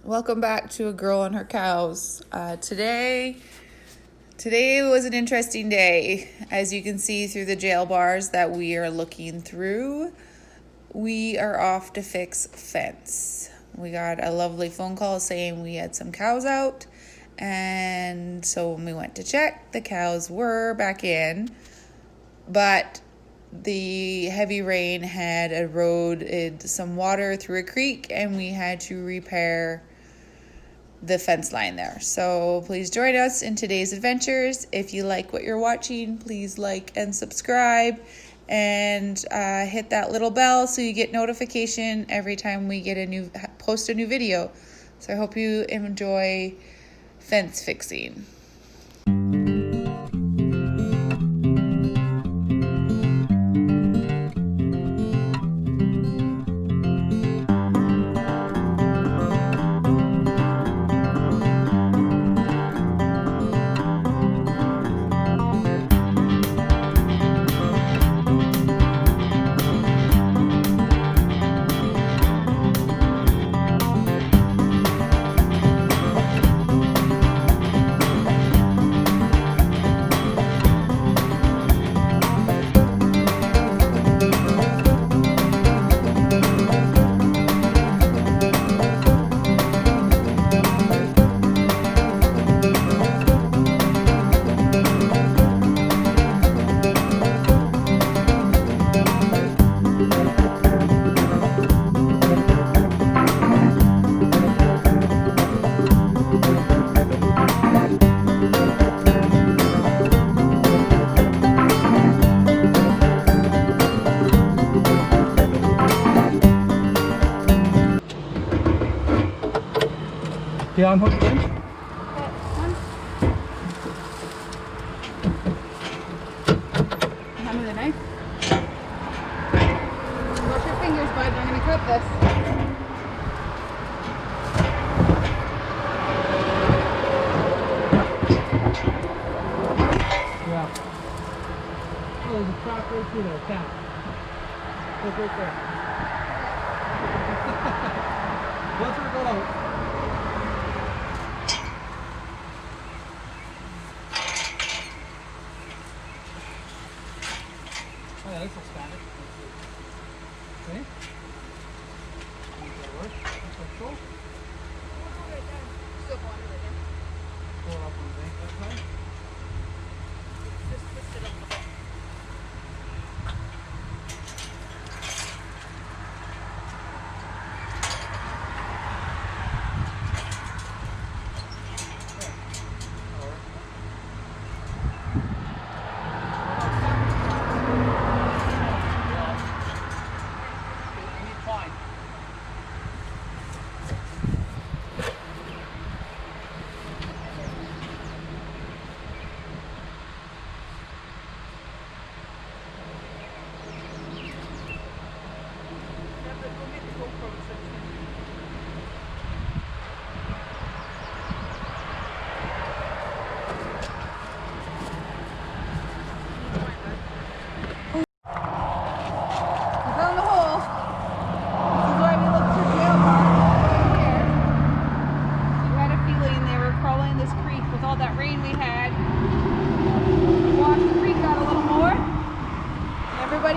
Welcome back to A Girl and Her Cows. Today was an interesting day. As you can see through the jail bars that we are looking through, we are off to fix fence. We got a lovely phone call saying we had some cows out, and so when we went to check, the cows were back in, but the heavy rain had eroded some water through a creek and we had to repair the fence line there. So please join us in today's adventures. If you like what you're watching, please like and subscribe and hit that little bell so you get notification every time we post a new video. So I hope you enjoy fence fixing. Yeah, I'm hooked in. Hand me the knife. Wash your fingers, bud. I'm going to cut this. Yeah. Oh, there's a trap right through there. Cat. Look right there. Once we go out. Oh yeah, this looks standard. Okay. Does that work? Does that show? Still going right there. Pull it up on the bank that side. Just twist it a little bit.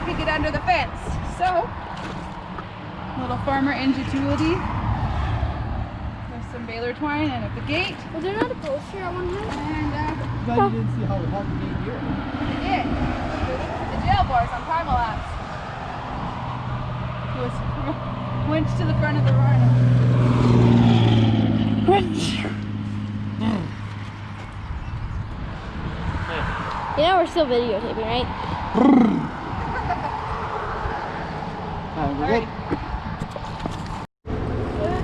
Could get under the fence. So, little farmer ingenuity. There's some baler twine and at the gate. Was there not a post here at one time? And Glad you didn't see how hard the gate here. they did. The jail bars on time lapse. It was winch to the front of the rhino. Winch. You know we're still videotaping, right? We're good.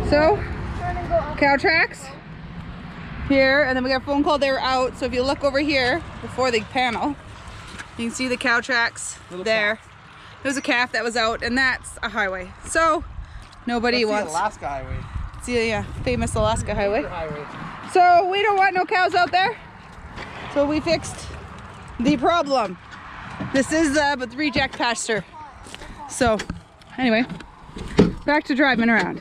So, cow tracks here, and then we got a phone call they were out. So if you look over here before the panel, you can see the cow tracks there. There's a calf that was out, and that's a highway. So nobody wants. The Alaska Highway. It's the famous Alaska highway. Highway. So we don't want no cows out there. So we fixed the problem. This is the reject pasture. So anyway, back to driving around.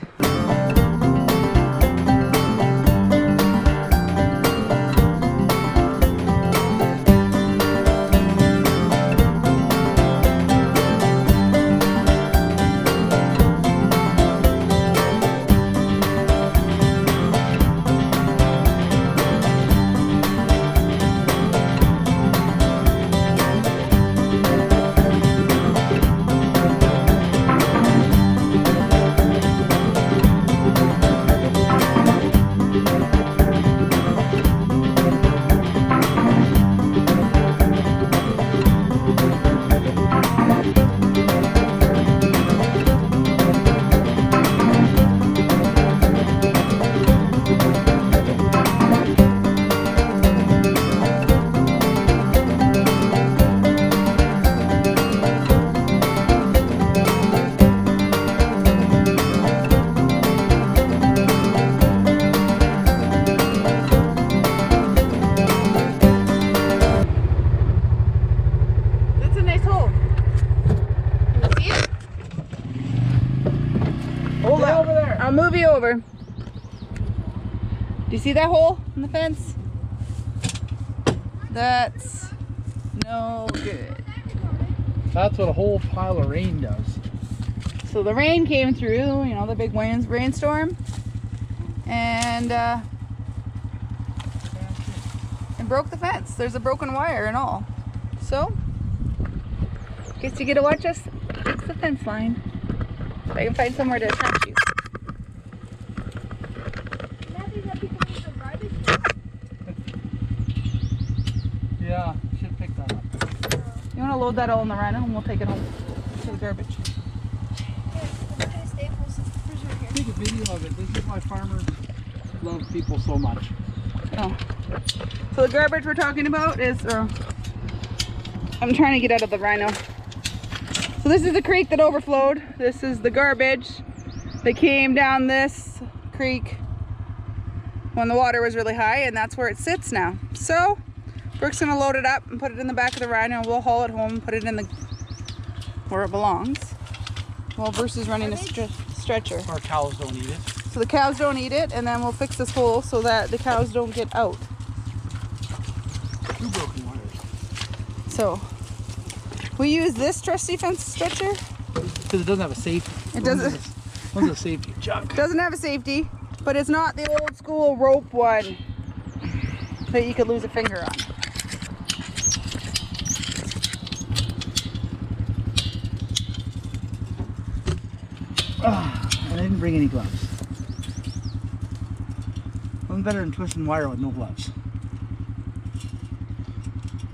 I'll move you over. Do you see that hole in the fence? That's no good. That's what a whole pile of rain does. So the rain came through, you know, the big rainstorm, and broke the fence. There's a broken wire and all. So, guess you get to watch us fix the fence line. If I can find somewhere to attach you. Yeah, should pick that up. You want to load that all in the rhino and we'll take it home to the garbage. Take a video of it. This is why farmers love people so much. Oh. So the garbage we're talking about is, I'm trying to get out of the rhino. So this is the creek that overflowed. This is the garbage that came down this creek when the water was really high, and that's where it sits now. So Brooke's gonna load it up and put it in the back of the rhino, and we'll haul it home and put it in the where it belongs. Well, Bruce is running a stretcher. Our cows don't eat it. So the cows don't eat it, and then we'll fix this hole so that the cows don't get out. 2 broken wires. So we use this trusty fence stretcher. Because it doesn't have a safety. It doesn't. One's a safety junk. Doesn't have a safety, but it's not the old school rope one that you could lose a finger on. And I didn't bring any gloves. Nothing better than twisting wire with no gloves.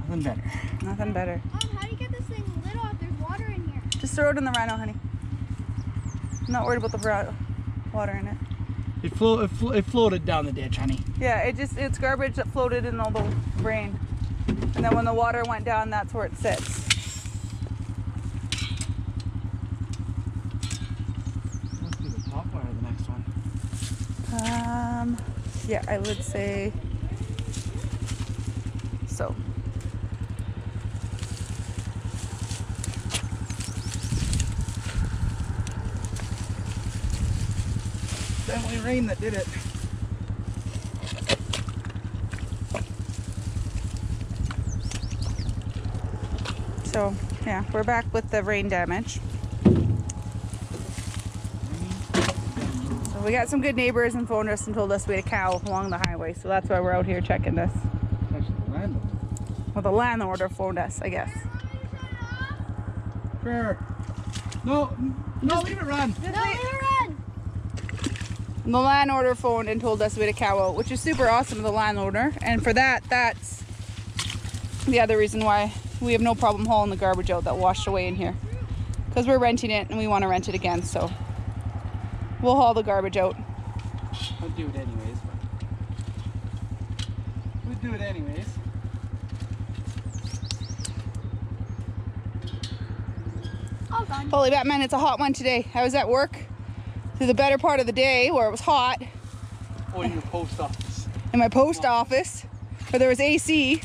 Nothing better. Nothing better. Mom, how do you get this thing lit off? There's water in here. Just throw it in the rhino, honey. I'm not worried about the water in it. It floated down the ditch, honey. Yeah, it's garbage that floated in all the rain. And then when the water went down, that's where it sits. Must be the top wire, the next one. Yeah, I would say so. Definitely rain that did it. So, yeah, we're back with the rain damage. So we got some good neighbors and phoned us and told us we had a cow along the highway. So that's why we're out here checking this. Actually, the landlord. Well, the landlord phoned us, I guess. Sure. No, leave it run. No, let it run. And the landowner phoned and told us we had a cow out, which is super awesome of the landowner. And for that, that's the other reason why we have no problem hauling the garbage out that washed away in here. Because we're renting it and we want to rent it again, so we'll haul the garbage out. I'd do it anyways. We'd do it anyways. All gone. Holy Batman, it's a hot one today. I was at work through the better part of the day where it was hot Oh, in your post office. in my post office where there was AC.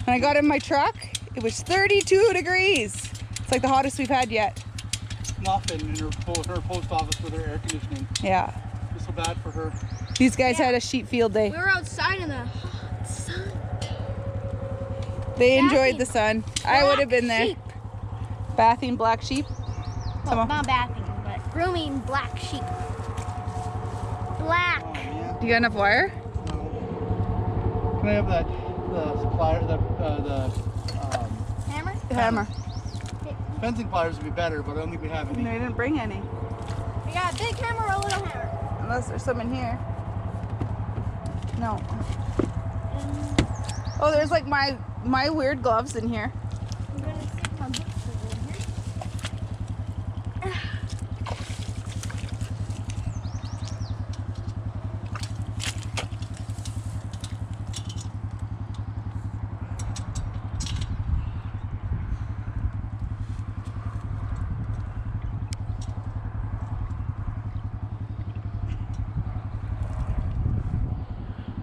And I got in my truck, it was 32 degrees. It's like the hottest we've had yet. Nothing in her post office with her air conditioning. Yeah. It's so bad for her. These guys had a sheep field day. We were outside in the hot sun. They enjoyed the sun. I would have been there. Sheep. Bathing black sheep. Well, not bathing, but grooming black sheep. Black. Oh, man. Do you got enough wire? Can I have the supplier, the Hammer? The hammer. fencing pliers would be better, but I don't think we have No, any. you didn't bring any. We got a big hammer or a little hammer? Unless there's some in here. No. Oh, there's like my weird gloves in here. I'm gonna stick my books over here.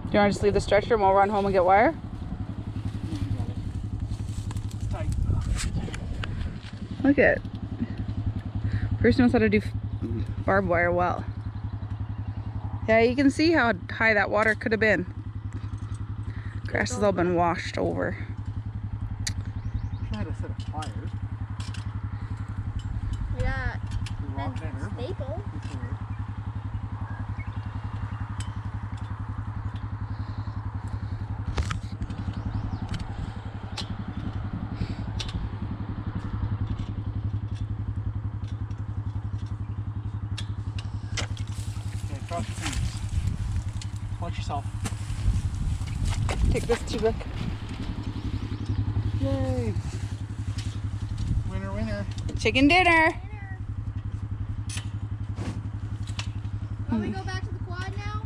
Do you want to just leave the stretcher and we'll run home and get wire? It's tight. Look at it. Bruce knows how to do barbed wire well. Yeah, you can see how high that water could have been. Grass has all been washed over. Try to set a fire. Yeah. We walked in her. Staple. Okay, cross your fingers. Watch yourself. Take this too, Rick. Yay! Winner, winner. Chicken dinner. Want we go back to the quad now?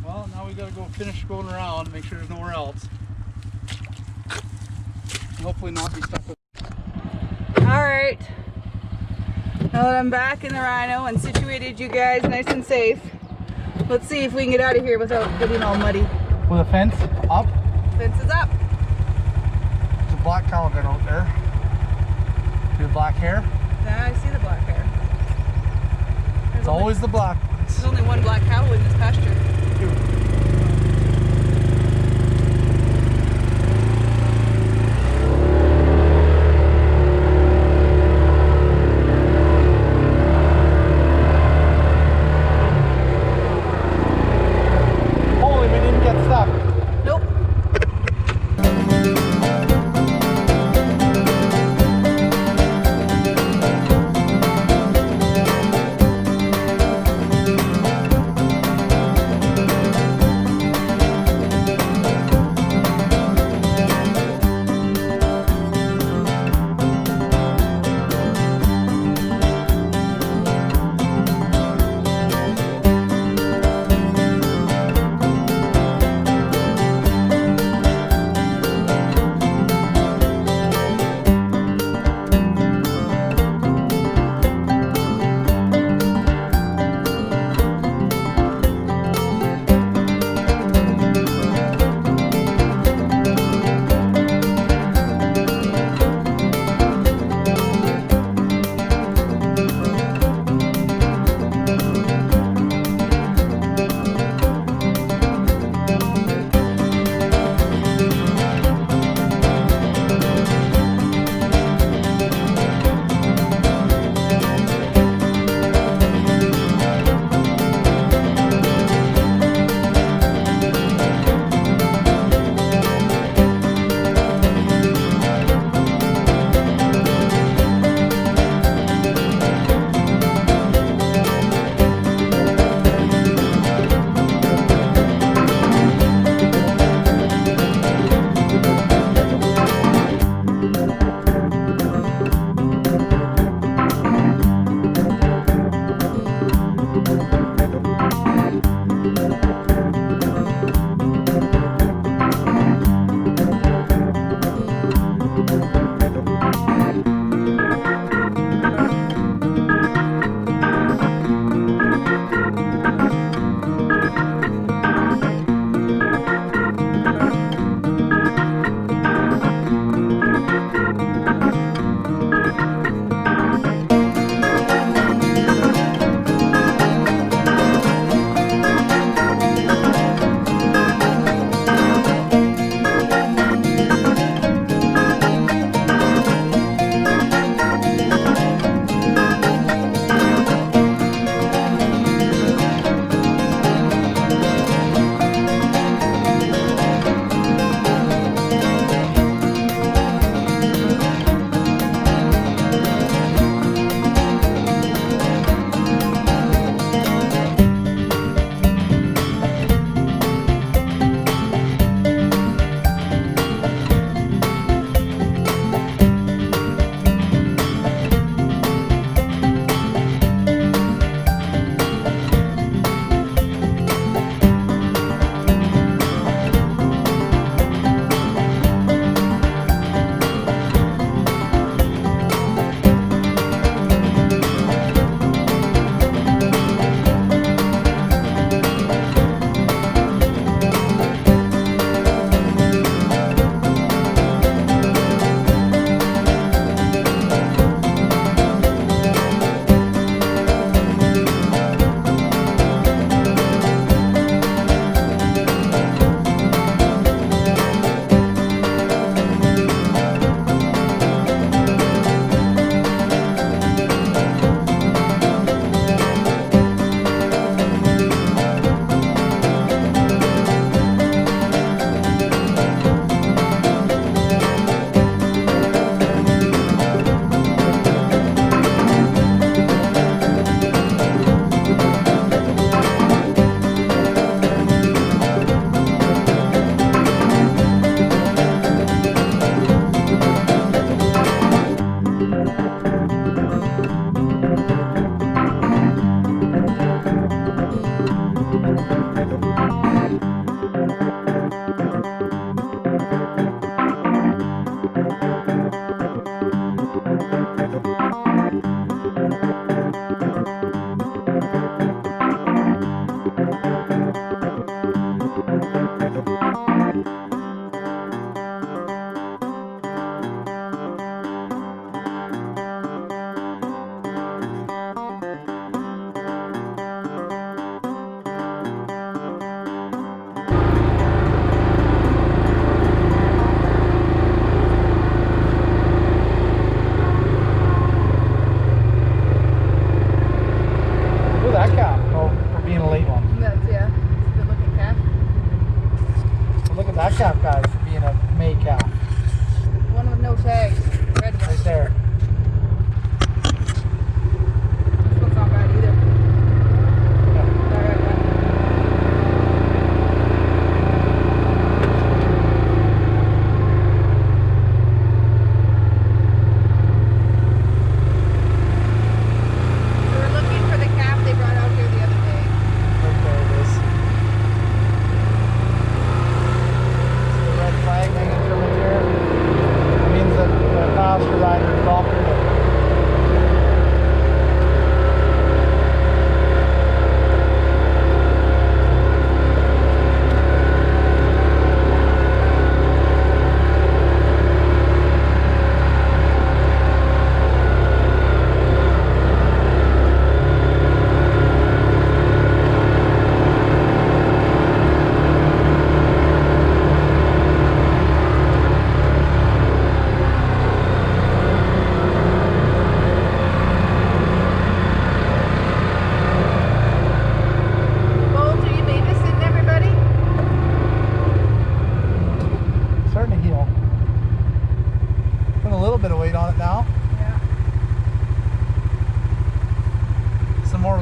Well, now we gotta go finish going around, make sure there's nowhere else. And hopefully not be stuck with. Alright. Now that I'm back in the Rhino and situated you guys nice and safe, let's see if we can get out of here without getting all muddy. With a fence up. Fence is up. There's a black cow out there. See the black hair? Yeah, I see the black hair. It's always the black ones. There's only one black cow in this pasture. Holy, we didn't get stuck. Nope.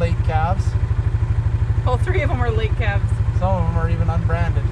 late calves. Oh, 3 of them are late calves. Some of them are even unbranded.